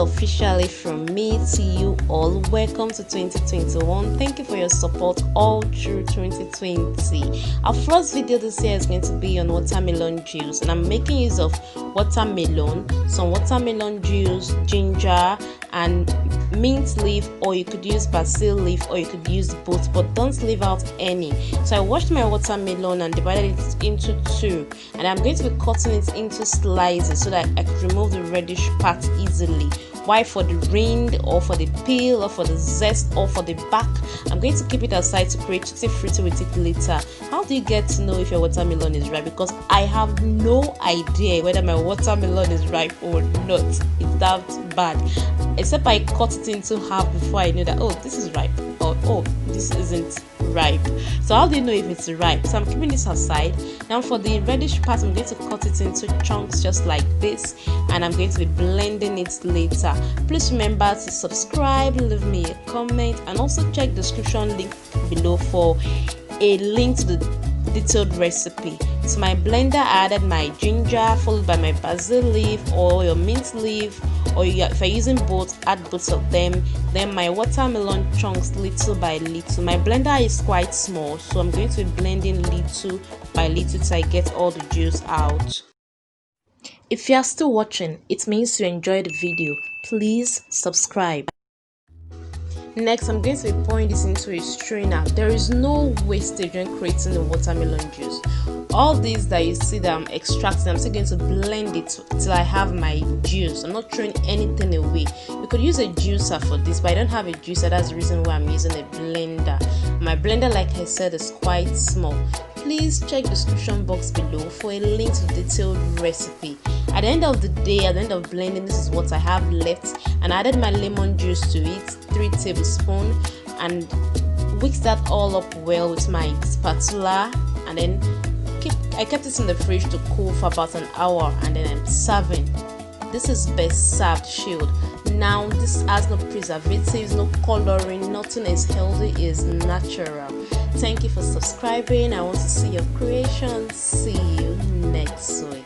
officially from me to you all. Welcome to 2021. Thank you for your support all through 2020. Our first video this year is going to be on watermelon juice, and I'm making use of watermelon, some watermelon juice, ginger, and mint leaf, or you could use basil leaf, or you could use both, but don't leave out any. So I washed my watermelon and divided it into two, and I'm going to be cutting it into slices so that I could remove the reddish part easily. Why? For the rind, or for the peel, or for the zest, or for the back, I'm going to keep it aside to create tutti frutti with it later. How do you get to know if your watermelon is ripe? Because I have no idea whether my watermelon is ripe or not. It's that bad. Except I cut it into half before I know that, oh, this is ripe, or oh, this isn't ripe. So how do you know if it's ripe? So I'm keeping this aside. Now for the reddish part, I'm going to cut it into chunks just like this, and I'm going to be blending it later. Please remember to subscribe, leave me a comment, and also check the description link below for a link to the detailed recipe. To my blender, I added my ginger, followed by my basil leaf or your mint leaf, or if you're using both, add both of them. Then my watermelon chunks little by little. My blender is quite small, so I'm going to be blending little by little till I get all the juice out. If you are still watching, it means you enjoyed the video. Please subscribe. Next, I'm going to be pouring this into a strainer. There is no wastage when creating the watermelon juice. All these that you see that I'm extracting, I'm still going to blend it till I have my juice. I'm not throwing anything away. You could use a juicer for this, but I don't have a juicer. That's the reason why I'm using a blender. My blender, like I said, is quite small. Please check the description box below for a link to the detailed recipe. At the end of the day, at the end of blending, this is what I have left, and I added my lemon juice to it, 3 tablespoons, and whisk that all up well with my spatula, and then I kept it in the fridge to cool for about an hour, and then I'm serving. This is best served chilled. Now this has no preservatives, no coloring, nothing is healthy, is natural. Thank you for subscribing. I want to see your creations. See you next week.